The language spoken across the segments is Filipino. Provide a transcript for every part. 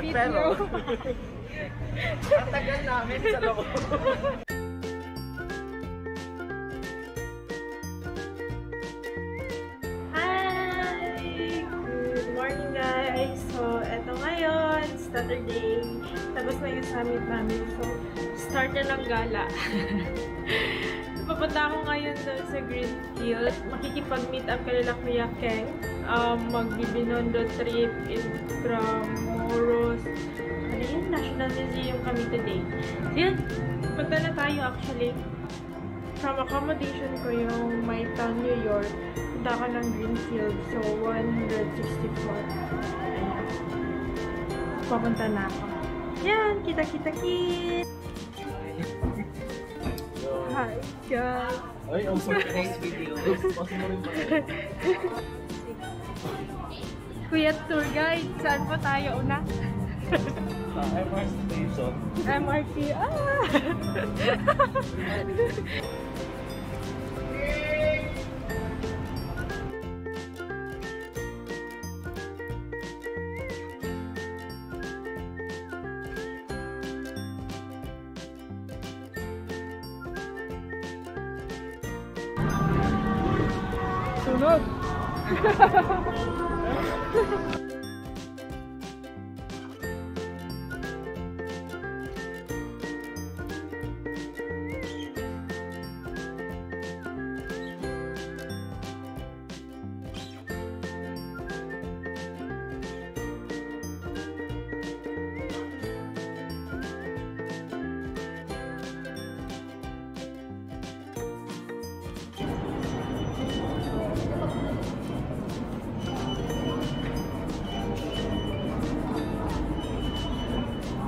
video. Pero ang tagal namin sa loob. Hi! Good morning guys! So, eto ngayon, Saturday. Tapos na yung summit namin. So, start na ng gala. Papunta ako ngayon doon sa Greenfield. Makikipag-meet up kanila Kuya Keng. Magbibinondo trip Intramuros. Ano yun? National Museum kami today. So yun, punta na tayo actually. From accommodation ko yung my town, New York. Punta ka ng Greenfield. So, 164. Ayan. Papunta na ako. Yan! Kita-kita-kit! Hi guys! Ay, ang surprise video. Kuya Tour Guide, saan po tayo una? Sa MRT station. MRT, Sunog!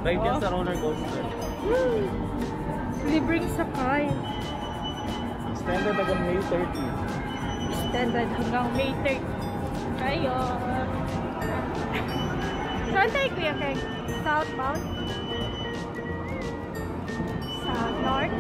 Ride yan sa roller coaster. Libreng sakay. Extended hanggang May 30. Extended hanggang May 30. Kayo. Saan tayo Kuya Keng? Southbound? South North?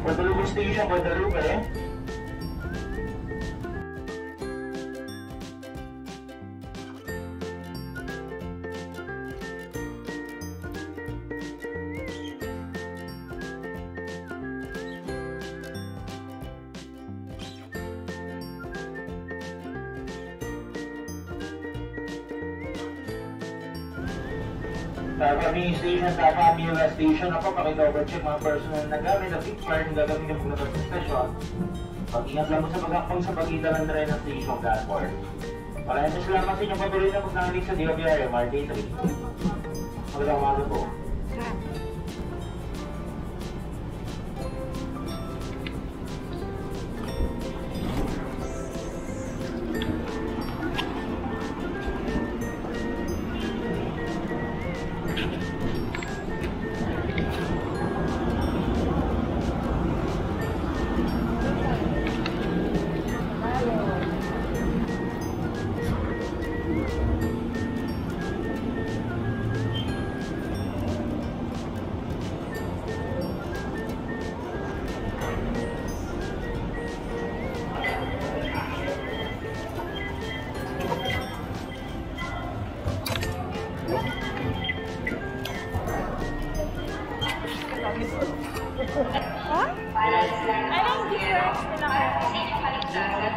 Guadalupe Station, Guadalupe. Kami station, kami station ako, pakidouble check mga personal na gamit at big card na gagawin ng mga station. Pag-ingat lang mo sa pagkakpang sa pagitan ng tren ng station platform. Maraming salamat sa inyong patuloy na pagnalig sa DOBR MRT 3. Magandang umaga po.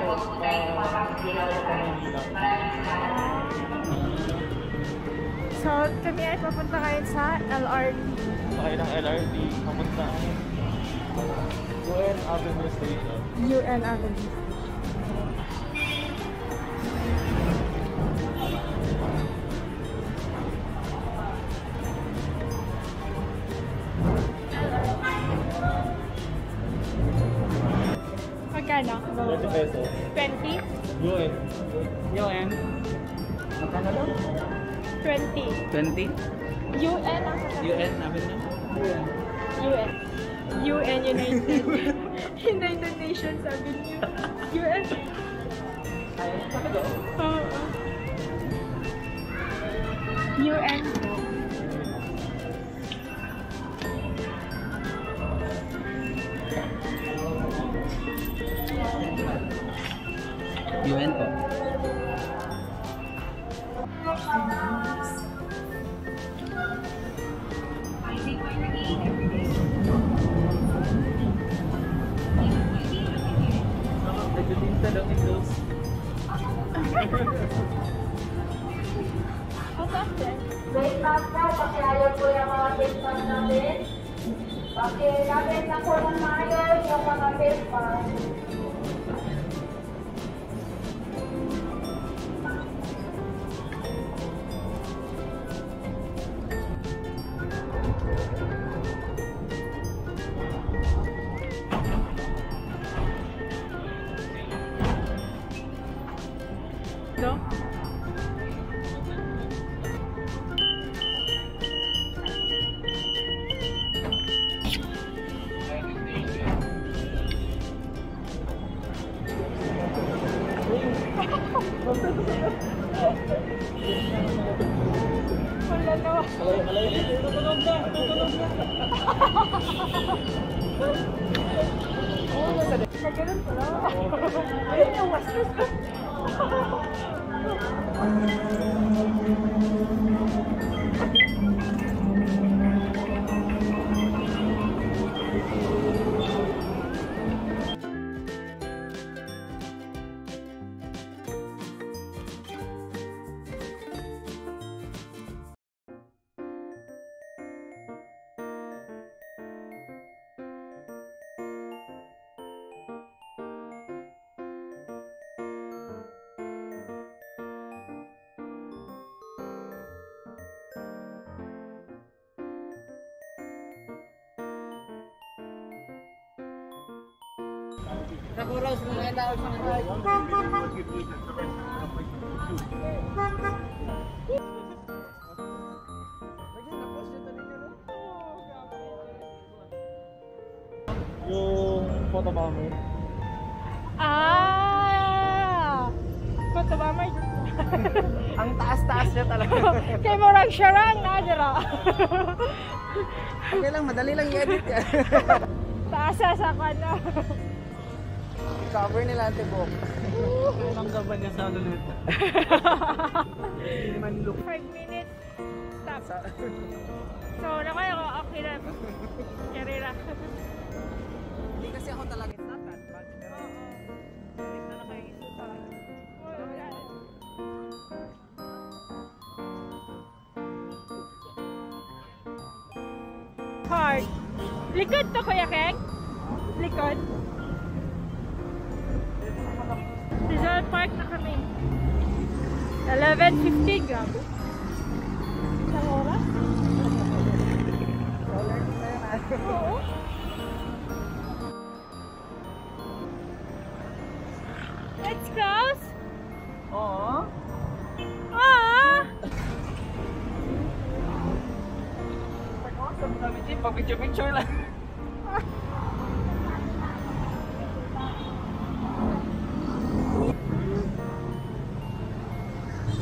So, kami ay papunta ngayon sa LRT. Sakay ng LRT, papunta UN Avenue Station. UN Avenue. Magkano? 20 pesos. 20? UN. UN. Magkano daw? 20. 20? UN ang sasabihin. UN, namin na? UN. UN. UN United. United Nations sabi niyo. UN. Oo. UN. UN po. Nagdudinta daw Windows. Wait lang po, pakiayos po yung mga face mask natin. Pakilapit na po ng maayos yung mga face mask. No? Wala na. Tutunog na! Tutunog na! Nagano'n pala. Ayun yung wastos. Nakuros mo na tao sa mga. Yung photo bomber. Ah! Bato ba may? Ang taas-taas niya talaga. Kay Morag Sharang na dira. Okay lang, madali lang i-edit yan. Taasa sa kanya. Cover nila ate Bok. Ang gaban niya sa lulit. Hindi man look. 5 minutes. Stop. So, nakaya ko, okay na. Karira. Hindi kasi ako talaga. Hard. Likod to, Kuya Keng? Likod. Rizal Park na kami. 11:50, grabe. Isang oras? Oo. Let's cross. Oo. Ah! Awesome kami din, pag-picture lang.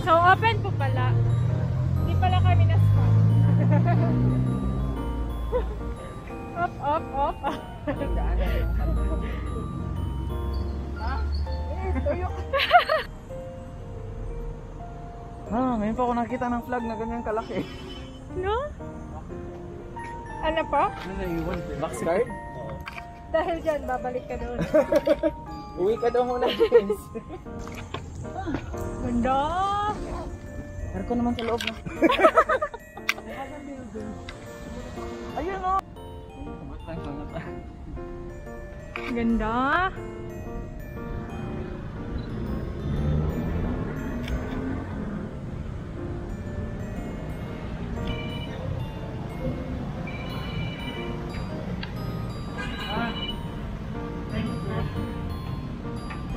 So, open po pala. Hindi pala kami na-spot. Up. Ngayon pa ako nakita ng flag na ganyan kalaki. No? Ano pa? Ano na iwan? Box card? Dahil dyan, babalik ka doon. Uwi ka daw muna, James. Ganda! Aircon naman sa loob na. Ayun o! Ganda!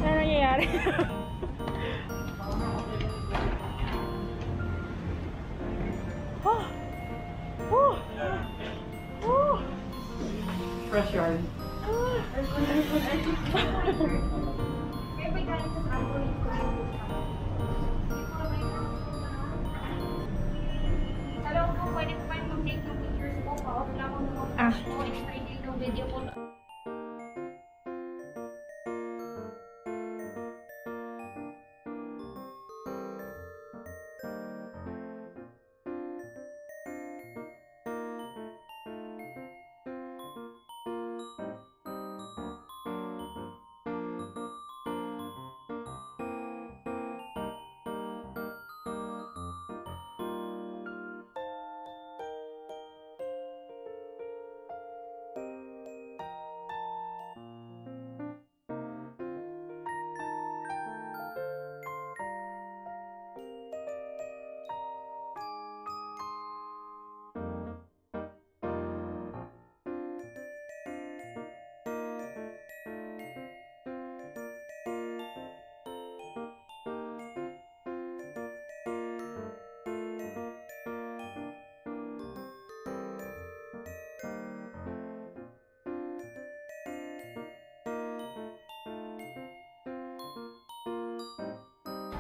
Ano nangyayari? Fresh yarn. Hello po, pwede po kayo mag-take ng pictures po. Pa-off lang ang mga explain yung video po.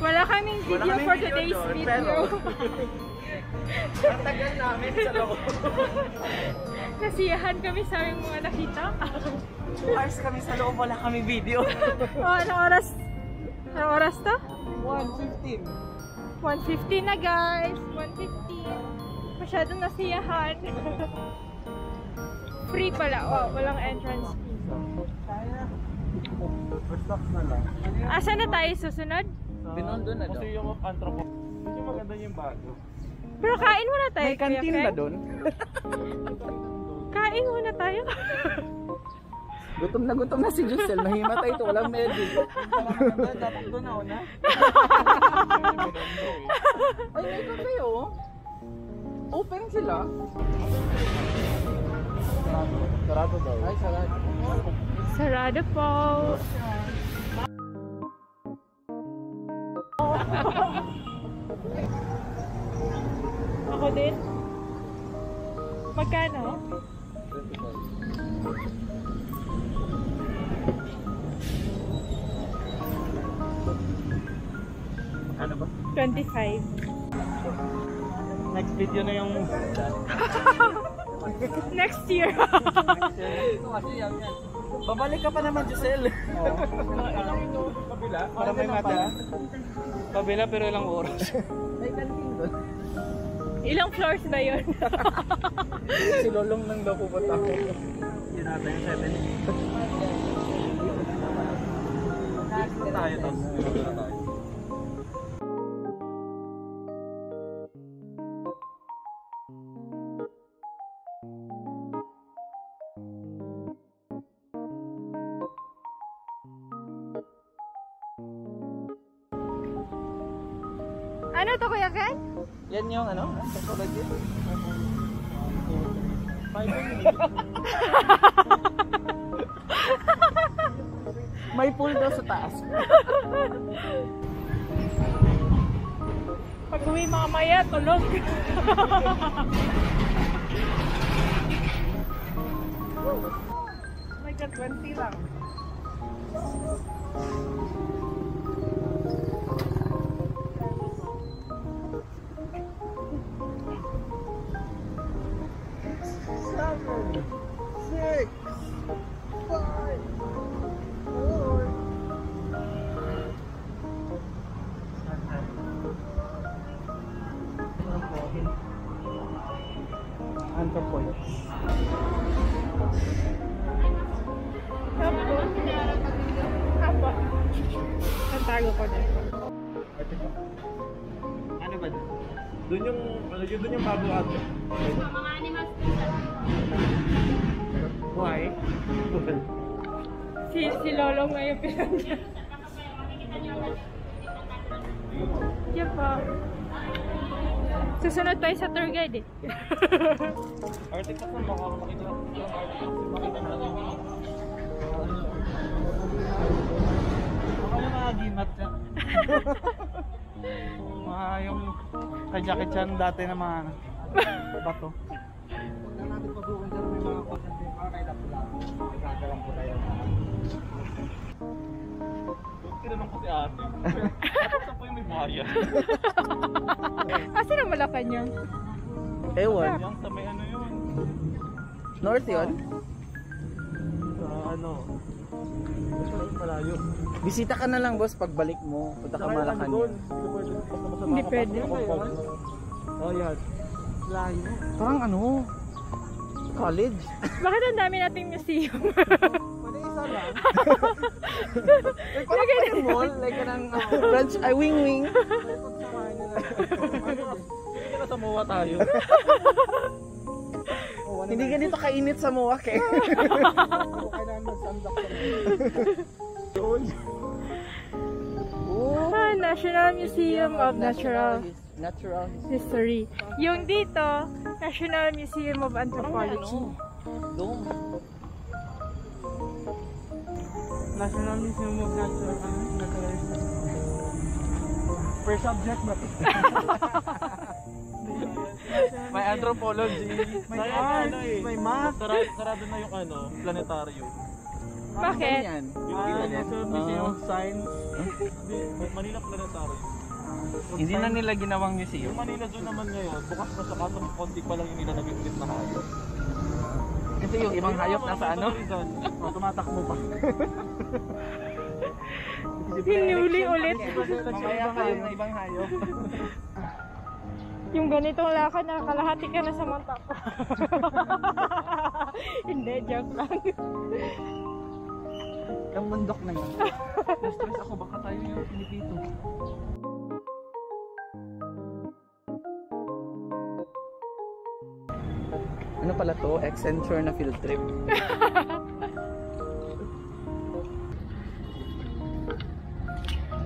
Wala kaming video for today's video. Ang tagal namin sa loob. Nasiyahan kami sa aming mga nakita. 2 hours kami sa loob, wala kaming video. Oh, anong oras? Anong oras to? 1:15. 1:15 na guys. 1:15. Masyadong nasiyahan. Free pala. Oh, walang entrance fee. Kaya. Stop na lang. Asa na tayo susunod? Binondo na daw. Kasi yung Anthropology. Kasi maganda yung bago. Pero kain muna tayo. May kantin Kuya ba Ken. doon? Kain muna tayo. Gutom na si Giselle. Mahimatay ito. Walang medic. Dapat doon ako na. Ay, may cafe oh. Open sila. Sarado daw. Ay, sarado. Sarado po. Ako din. Magkano? Ano ba? 25. Next video na yung... Next year. Babalik ka pa naman, Giselle. Kabila, para may mata. Kabila pero ilang oras. May kantin doon. Ilang floors ba yun? Si Lolong nang daw pupunta ako. Yun natin yung 7. Dito tayo, tapos dito na tayo. Ano to, Kuya Ken? Yan yung ano? Anthropology. May pool daw sa taas. Pag uwi mamaya, tulog. My God, 20 lang. Anthropology. Tapos, Itatago ko na ito. Ano ba? Doon yung, doon yung bago ato. Mga animals dito. Why? Si Lolong na yung pinagyan. Diyan pa. Susunod tayo sa tour guide eh. Article na baka makita natin. Ako yung mga gimat siya. Mga yung kajakit siya dati na mga bato. Huwag na natin pag-uun dyan may mga konti para kay Lapula. Nagkagalang po tayo. Tinanong ko si ate. Saan po yung may bahaya? Asa na Malacanang? Ewan. Yung sa may ano yun. North yun? Sa ano? Malayo. Bisita ka na lang boss pagbalik mo. Punta ka Malacanang. Hindi pwede. Oh yan. Layo. Parang ano? College. Bakit ang dami nating museum? Pwede isa lang. Parang pa yung mall. Like kanang branch. Ay wing-wing. Hindi na sa MOA tayo. Hindi ganito kainit sa MOA eh. Kailangan mag-sunblock ka Ah, National Museum of Natural History. History. Yung dito, National Museum of Anthropology. Dome. National Museum of Natural History. Per subject ba? May anthropology. May art, may math. Sarado na yung ano, planetarium. Bakit? National Museum of Science. Manila planetarium. Hindi na nila ginawang museum. Yung Manila Zoo naman ngayon, bukas na sa kaso konti pa lang yung nila nag-invit na hayop. Kasi yung ibang hayop nasa ano? Tumatakbo pa. Hinuli ulit. Mamaya pa yung ibang hayop. Yung ganitong lakad, nakakalahati ka na sa mata ko. Hindi, joke lang. Yung bundok na yun. Na-stress ako, baka tayo yung pinipito. Ano pala to? Excenture na field trip.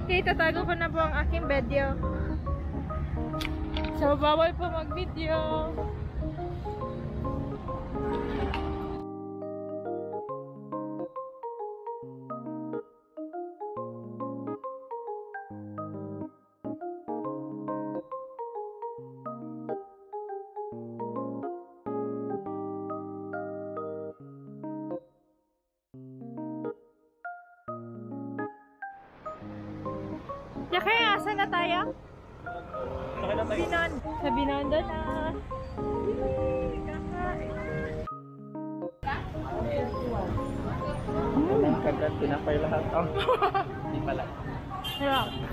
Okay, tatago ko na po ang aking video. So, bawal po mag-video. Kaya asan na tayo? Sa Binondo na. Ang kagat, pinapay lahat. Oh, hindi pala.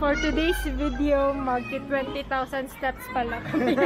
For today's video, mag 20,000 steps pala kami.